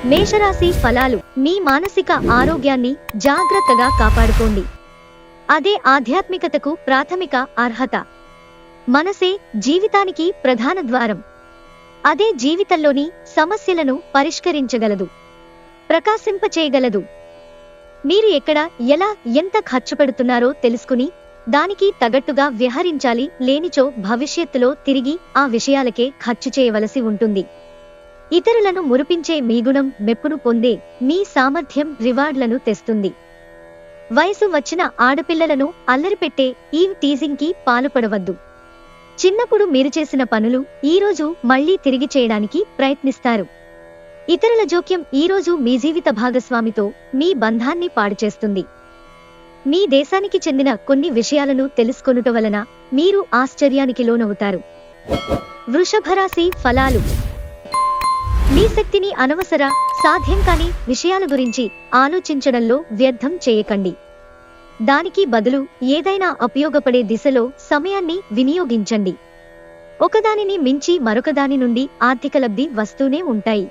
మేషరాశి ఫలాలు. మీ మానసిక ఆరోగ్యాన్ని జాగ్రత్తగా కాపాడుకోండి. అదే ఆధ్యాత్మికతకు ప్రాథమిక అర్హత. మనసే జీవితానికి ప్రధాన ద్వారం. అదే జీవితంలోని సమస్యలను పరిష్కరించగలదు, ప్రకాశింపచేయగలదు. మీరు ఎక్కడ, ఎలా, ఎంత ఖర్చు పెడుతున్నారో తెలుసుకుని దానికి తగట్టుగా వ్యవహరించాలి. లేనిచో భవిష్యత్తులో తిరిగి ఆ విషయాలకే ఖర్చు చేయవలసి ఉంటుంది. ఇతరులను మురిపించే మీ గుణం మెప్పును పొందే మీ సామర్థ్యం రివార్డులను తెస్తుంది. వయసు వచ్చిన ఆడపిల్లలను అల్లరిపెట్టే ఈవ్ టీజింగ్ కి పాల్పడవద్దు. చిన్నప్పుడు మీరు చేసిన పనులు ఈరోజు మళ్లీ తిరిగి చేయడానికి ప్రయత్నిస్తారు. ఇతరుల జోక్యం ఈరోజు మీ జీవిత భాగస్వామితో మీ బంధాన్ని పాడుచేస్తుంది. మీ దేశానికి చెందిన కొన్ని విషయాలను తెలుసుకొనుట వలన మీరు ఆశ్చర్యానికి లోనవుతారు. వృషభరాశి ఫలాలు. మీ శక్తిని అనవసర, సాధ్యం కాని విషయాల గురించి ఆలోచించడంలో వ్యర్థం చేయకండి. దానికి బదులు ఏదైనా ఉపయోగపడే దిశలో సమయాన్ని వినియోగించండి. ఒకదానిని మించి మరొకదాని నుండి ఆర్థిక లబ్ధి వస్తూనే ఉంటాయి.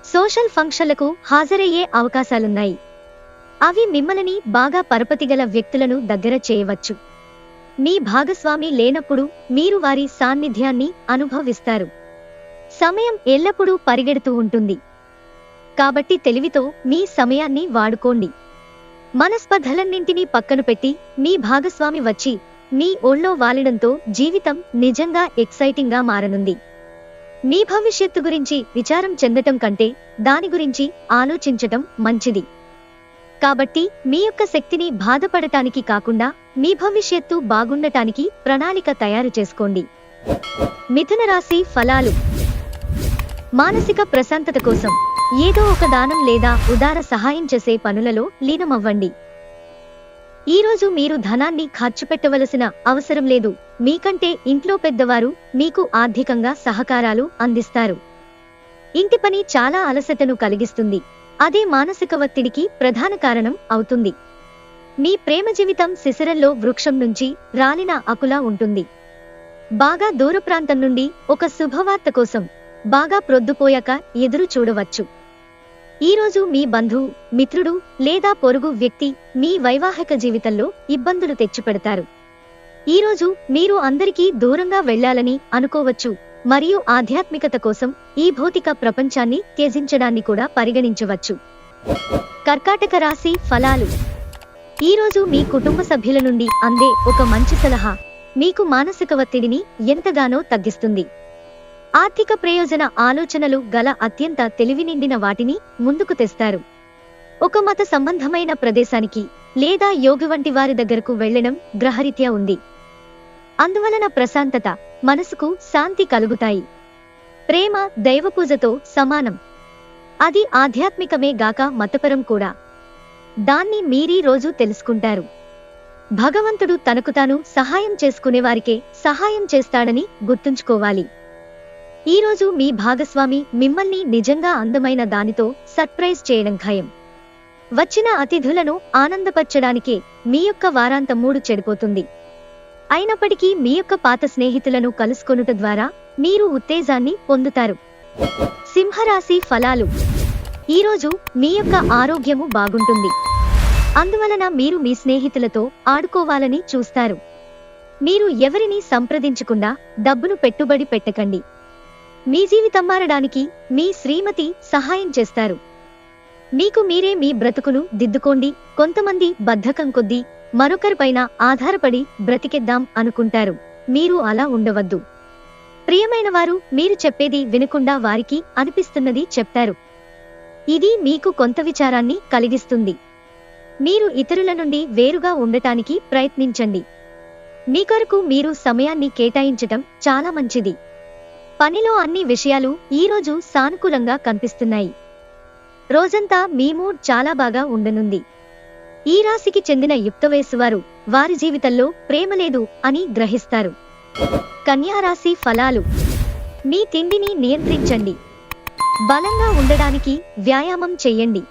సోషల్ ఫంక్షన్లకు హాజరయ్యే అవకాశాలున్నాయి. అవి మిమ్మల్ని బాగా పరపతిగల వ్యక్తులను దగ్గర చేయవచ్చు. మీ భాగస్వామి లేనప్పుడు మీరు వారి సాన్నిధ్యాన్ని అనుభవిస్తారు. సమయం ఎల్లప్పుడూ పరిగెడుతూ ఉంటుంది. కాబట్టి తెలివితో మీ సమయాన్ని వాడుకోండి. మనస్పర్ధలన్నింటినీ పక్కన పెట్టి మీ భాగస్వామి వచ్చి మీ ఒళ్ళో వాలిడంతో జీవితం నిజంగా ఎక్సైటింగ్ గా మారనుంది. మీ భవిష్యత్తు గురించి విచారం చెందటం కంటే దాని గురించి ఆలోచించటం మంచిది. కాబట్టి మీ యొక్క శక్తిని బాధపడటానికి కాకుండా మీ భవిష్యత్తు బాగుండటానికి ప్రణాళిక తయారు చేసుకోండి. మిథున రాశి ఫలాలు. మానసిక ప్రశాంతత కోసం ఏదో ఒక దానం లేదా ఉదార సహాయం చేసే పనులలో లీనమవ్వండి. ఈరోజు మీరు ధనాన్ని ఖర్చు పెట్టవలసిన అవసరం లేదు. మీకంటే ఇంట్లో పెద్దవారు మీకు ఆర్థికంగా సహకారాలు అందిస్తారు. ఇంటి పని చాలా అలసటను కలిగిస్తుంది. అదే మానసిక ఒత్తిడికి ప్రధాన కారణం అవుతుంది. మీ ప్రేమ జీవితం శిశిరంలో వృక్షం నుంచి రాలిన ఆకులా ఉంటుంది. బాగా దూర ప్రాంతం నుండి ఒక శుభవార్త కోసం బాగా ప్రొద్దుపోయాక ఎదురు చూడవచ్చు. ఈరోజు మీ బంధువు, మిత్రుడు లేదా పొరుగు వ్యక్తి మీ వైవాహిక జీవితంలో ఇబ్బందులు తెచ్చిపెడతారు. ఈరోజు మీరు అందరికీ దూరంగా వెళ్లాలని అనుకోవచ్చు మరియు ఆధ్యాత్మికత కోసం ఈ భౌతిక ప్రపంచాన్ని త్యజించడాన్ని కూడా పరిగణించవచ్చు. కర్కాటక రాశి ఫలాలు. ఈరోజు మీ కుటుంబ సభ్యుల నుండి అందే ఒక మంచి సలహా మీకు మానసిక ఒత్తిడిని ఎంతగానో తగ్గిస్తుంది. ఆర్థిక ప్రయోజన ఆలోచనలు గల అత్యంత తెలివి నిండిన వాటిని ముందుకు తెస్తారు. ఒక మత సంబంధమైన ప్రదేశానికి లేదా యోగి వంటి వారి దగ్గరకు వెళ్లడం గ్రహరీత్యా ఉంది. అందువలన ప్రశాంతత, మనసుకు శాంతి కలుగుతాయి. ప్రేమ దైవపూజతో సమానం. అది ఆధ్యాత్మికమే గాక మతపరం కూడా. దాన్ని మీరీ రోజు తెలుసుకుంటారు. భగవంతుడు తనకు తాను సహాయం చేసుకునేవారికే సహాయం చేస్తాడని గుర్తుంచుకోవాలి. ఈరోజు మీ భాగస్వామి మిమ్మల్ని నిజంగా అందమైన దానితో సర్ప్రైజ్ చేయడం ఖాయం. వచ్చిన అతిథులను ఆనందపరచడానికే మీ యొక్క వారాంతం మూడు చెడిపోతుంది. అయినప్పటికీ మీ యొక్క పాత స్నేహితులను కలుసుకొనుట ద్వారా మీరు ఉత్తేజాన్ని పొందుతారు. సింహరాశి ఫలాలు. ఈరోజు మీ యొక్క ఆరోగ్యము బాగుంటుంది. అందువలన మీరు మీ స్నేహితులతో ఆడుకోవాలని చూస్తారు. మీరు ఎవరిని సంప్రదించకుండా డబ్బును పెట్టుబడి పెట్టకండి. మీ జీవితం మారడానికి మీ శ్రీమతి సహాయం చేస్తారు. మీకు మీరే మీ బ్రతుకును దిద్దుకోండి. కొంతమంది బద్ధకం కొద్దీ మరొకరిపైన ఆధారపడి బ్రతికెద్దాం అనుకుంటారు. మీరు అలా ఉండవద్దు. ప్రియమైన వారు మీరు చెప్పేది వినకుండా వారికి అనిపిస్తున్నది చెప్తారు. ఇది మీకు కొంత విచారాన్ని కలిగిస్తుంది. మీరు ఇతరుల నుండి వేరుగా ఉండటానికి ప్రయత్నించండి. మీ కొరకు మీరు సమయాన్ని కేటాయించటం చాలా మంచిది. పనిలో అన్ని విషయాలు ఈరోజు సానుకూలంగా కనిపిస్తున్నాయి. రోజంతా మీ మూడ్ చాలా బాగా ఉండనుంది. ఈ రాశికి చెందిన యుక్త వయస్సు వారు వారి జీవితంలో ప్రేమ లేదు అని గ్రహిస్తారు. కన్యా రాశి ఫలాలు. మీ తిండిని నియంత్రించండి. బలంగా ఉండడానికి వ్యాయామం చెయ్యండి.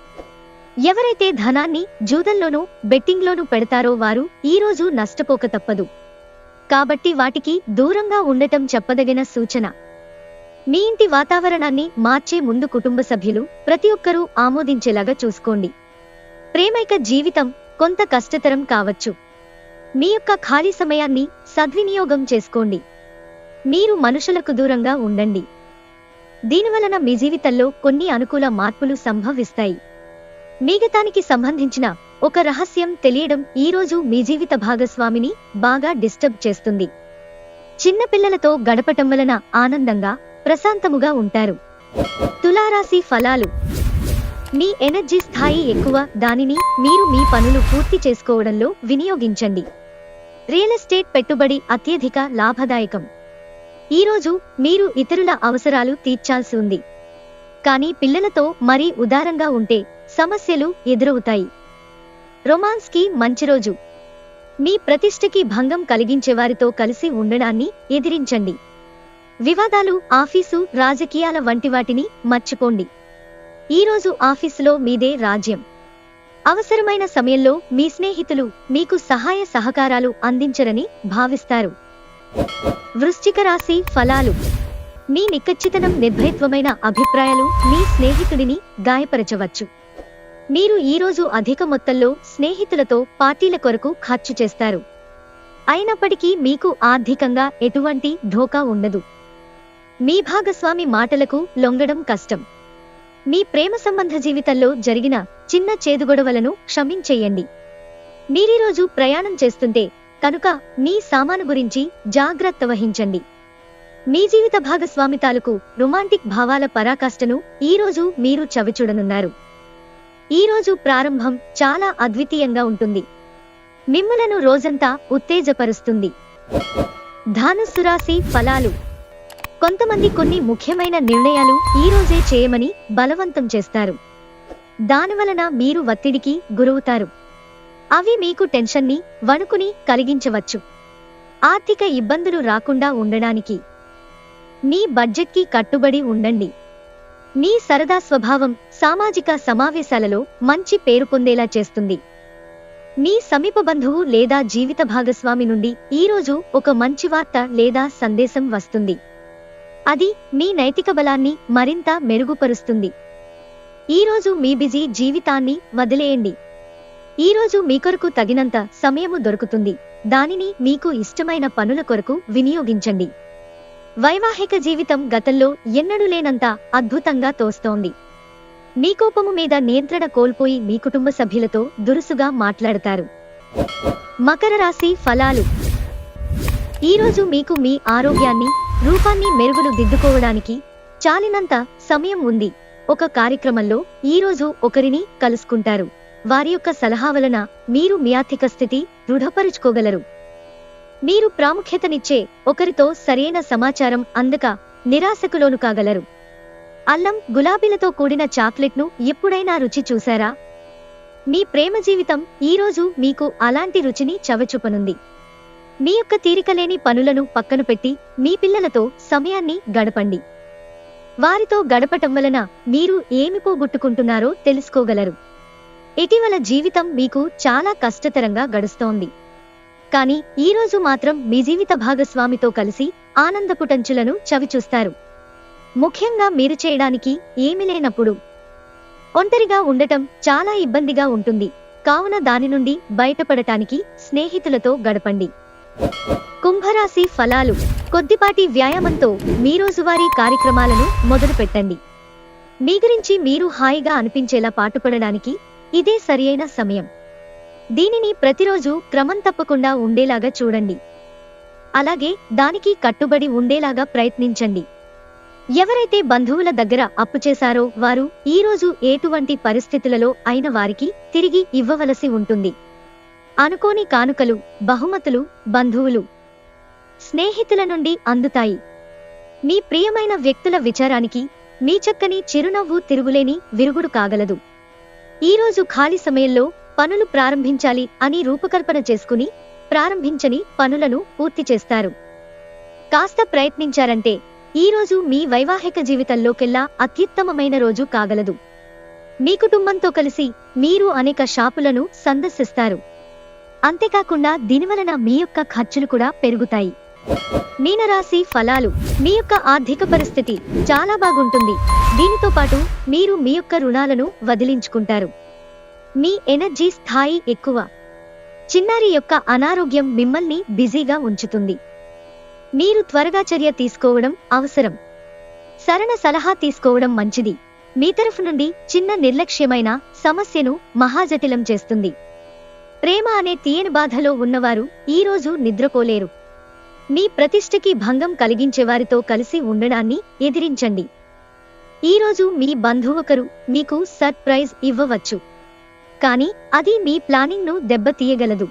ఎవరైతే ధనాన్ని జూదంలోనూ బెట్టింగ్లోనూ పెడతారో వారు ఈరోజు నష్టపోక తప్పదు. కాబట్టి వాటికి దూరంగా ఉండటం చెప్పదగిన సూచన. మీ ఇంటి వాతావరణాన్ని మార్చే ముందు కుటుంబ సభ్యులు ప్రతి ఒక్కరూ ఆమోదించేలాగా చూసుకోండి. ప్రేమైక జీవితం కొంత కష్టతరం కావచ్చు. మీ యొక్క ఖాళీ సమయాన్ని సద్వినియోగం చేసుకోండి. మీరు మనుషులకు దూరంగా ఉండండి. దీనివలన మీ జీవితంలో కొన్ని అనుకూల మార్పులు సంభవిస్తాయి. మీ గతానికి సంబంధించిన ఒక రహస్యం తెలియడం ఈరోజు మీ జీవిత భాగస్వామిని బాగా డిస్టర్బ్ చేస్తుంది. చిన్న పిల్లలతో గడపటం వలన ఆనందంగా, ప్రశాంతముగా ఉంటారు. తులారాశి ఫలాలు. మీ ఎనర్జీ స్థాయి ఎక్కువ, దానిని మీరు మీ పనులు పూర్తి చేసుకోవడంలో వినియోగించండి. రియల్ ఎస్టేట్ పెట్టుబడి అత్యధిక లాభదాయకం. ఈరోజు మీరు ఇతరుల అవసరాలు తీర్చాల్సి ఉంది. కానీ పిల్లలతో మరీ ఉదారంగా ఉంటే సమస్యలు ఎదురవుతాయి. రొమాన్స్ కి మంచి రోజు. మీ ప్రతిష్టకి భంగం కలిగించేవారితో కలిసి ఉండడాన్ని ఎదిరించండి. వివాదాలు, ఆఫీసు, రాజకీయాల వంటి వాటిని మర్చిపోండి. ఈరోజు ఆఫీసులో మీదే రాజ్యం. అవసరమైన సమయంలో మీ స్నేహితులు మీకు సహాయ సహకారాలు అందించరని భావిస్తారు. వృశ్చిక రాశి ఫలాలు. మీ నిక్కచ్చితనం, నిర్భయత్వమైన అభిప్రాయాలు మీ స్నేహితుడిని గాయపరచవచ్చు. మీరు ఈరోజు అధిక మొత్తంలో స్నేహితులతో పార్టీల కొరకు ఖర్చు చేస్తారు. అయినప్పటికీ మీకు ఆర్థికంగా ఎటువంటి ఢోకా ఉండదు. మీ భాగస్వామి మాటలకు లొంగడం కష్టం. మీ ప్రేమ సంబంధ జీవితంలో జరిగిన చిన్న చేదుగొడవలను క్షమించేయండి. మీరీరోజు ప్రయాణం చేస్తుంటే కనుక మీ సామాను గురించి జాగ్రత్త వహించండి. మీ జీవిత భాగస్వామి తాలూకు రొమాంటిక్ భావాల పరాకాష్ఠను ఈరోజు మీరు చవిచూడనున్నారు. ఈరోజు ప్రారంభం చాలా అద్వితీయంగా ఉంటుంది. మిమ్ములను రోజంతా ఉత్తేజపరుస్తుంది. ధనుస్సు రాశి ఫలాలు. కొంతమంది కొన్ని ముఖ్యమైన నిర్ణయాలు ఈరోజే చేయమని బలవంతం చేస్తారు. దానివలన మీరు ఒత్తిడికి గురవుతారు. అవి మీకు టెన్షన్ని, వణుకుని కలిగించవచ్చు. ఆర్థిక ఇబ్బందులు రాకుండా ఉండడానికి మీ బడ్జెట్కి కట్టుబడి ఉండండి. మీ సరదా స్వభావం సామాజిక సమావేశాలలో మంచి పేరు పొందేలా చేస్తుంది. మీ సమీప బంధువు లేదా జీవిత భాగస్వామి నుండి ఈరోజు ఒక మంచి వార్త లేదా సందేశం వస్తుంది. అది మీ నైతిక బలాన్ని మరింత మెరుగుపరుస్తుంది. ఈరోజు మీ బిజీ జీవితాన్ని వదిలేయండి. ఈరోజు మీ కొరకు తగినంత సమయము దొరుకుతుంది. దానిని మీకు ఇష్టమైన పనుల కొరకు వినియోగించండి. వైవాహిక జీవితం గతంలో ఎన్నడూ లేనంత అద్భుతంగా తోస్తోంది. మీ కోపము మీద నియంత్రణ కోల్పోయి మీ కుటుంబ సభ్యులతో దురుసుగా మాట్లాడతారు. మకర రాశి ఫలాలు. ఈరోజు మీకు మీ ఆరోగ్యాన్ని, రూపాన్ని మెరుగులు దిద్దుకోవడానికి చాలినంత సమయం ఉంది. ఒక కార్యక్రమంలో ఈరోజు ఒకరిని కలుసుకుంటారు. వారి యొక్క సలహా వలన మీరు మీ ఆర్థిక స్థితి దృఢపరుచుకోగలరు. మీరు ప్రాముఖ్యతనిచ్చే ఒకరితో సరైన సమాచారం అందక నిరాశకులోను కాగలరు. అల్లం, గులాబీలతో కూడిన చాక్లెట్ను ఎప్పుడైనా రుచి చూశారా? మీ ప్రేమ జీవితం ఈరోజు మీకు అలాంటి రుచిని చవిచూపనుంది. మీ యొక్క తీరికలేని పనులను పక్కన పెట్టి మీ పిల్లలతో సమయాన్ని గడపండి. వారితో గడపటం వలన మీరు ఏమి పోగొట్టుకుంటున్నారో తెలుసుకోగలరు. ఇటీవల జీవితం మీకు చాలా కష్టతరంగా గడుస్తోంది. కానీ ఈరోజు మాత్రం మీ జీవిత భాగస్వామితో కలిసి ఆనందపుటంచులను చవిచూస్తారు. ముఖ్యంగా మీరు చేయడానికి ఏమీ లేనప్పుడు ఒంటరిగా ఉండటం చాలా ఇబ్బందిగా ఉంటుంది. కావున దాని నుండి బయటపడటానికి స్నేహితులతో గడపండి. కుంభరాశి ఫలాలు. కొద్దిపాటి వ్యాయామంతో మీ రోజువారీ కార్యక్రమాలను మొదలుపెట్టండి. మీ గురించి మీరు హాయిగా అనిపించేలా పాటుపడడానికి ఇదే సరియైన సమయం. దీనిని ప్రతిరోజు క్రమం తప్పకుండా ఉండేలాగా చూడండి. అలాగే దానికి కట్టుబడి ఉండేలాగా ప్రయత్నించండి. ఎవరైతే బంధువుల దగ్గర అప్పు చేశారో వారు ఈరోజు ఎటువంటి పరిస్థితులలో అయిన వారికి తిరిగి ఇవ్వవలసి ఉంటుంది. అనుకోని కానుకలు, బహుమతులు బంధువులు, స్నేహితుల నుండి అందుతాయి. మీ ప్రియమైన వ్యక్తుల విచారానికి మీ చక్కని చిరునవ్వు తిరుగులేని విరుగుడు కాగలదు. ఈరోజు ఖాళీ సమయంలో పనులు ప్రారంభించాలి అని రూపకల్పన చేసుకుని ప్రారంభించని పనులను పూర్తి చేస్తారు. కాస్త ప్రయత్నించారంటే ఈరోజు మీ వైవాహిక జీవితంలోకెల్లా అత్యుత్తమమైన రోజు కాగలదు. మీ కుటుంబంతో కలిసి మీరు అనేక షాపులను సందర్శిస్తారు. అంతేకాకుండా దీనివలన మీ యొక్క ఖర్చులు కూడా పెరుగుతాయి. మీనరాశి ఫలాలు. మీ యొక్క ఆర్థిక పరిస్థితి చాలా బాగుంటుంది. దీనితో పాటు మీరు మీ యొక్క రుణాలను వదిలించుకుంటారు. మీ ఎనర్జీ స్థాయి ఎక్కువ. చిన్నారి యొక్క అనారోగ్యం మిమ్మల్ని బిజీగా ఉంచుతుంది. మీరు త్వరగా చర్య తీసుకోవడం అవసరం. సరైన సలహా తీసుకోవడం మంచిది. మీ తరఫు నుండి చిన్న నిర్లక్ష్యమైన సమస్యను మహాజటిలం చేస్తుంది. ప్రేమ అనే తీయని బాధలో ఉన్నవారు ఈరోజు నిద్రపోలేరు. మీ ప్రతిష్టకి భంగం కలిగించేవారితో కలిసి ఉండడాన్ని ఎదిరించండి. ఈరోజు మీ బంధువొకరు మీకు సర్ప్రైజ్ ఇవ్వవచ్చు, కానీ అది మీ ప్లానింగ్ను దెబ్బతీయగలదు.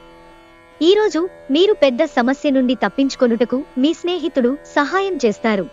ఈరోజు మీరు పెద్ద సమస్య నుండి తప్పించుకొనుటకు మీ స్నేహితుడు సహాయం చేస్తారు.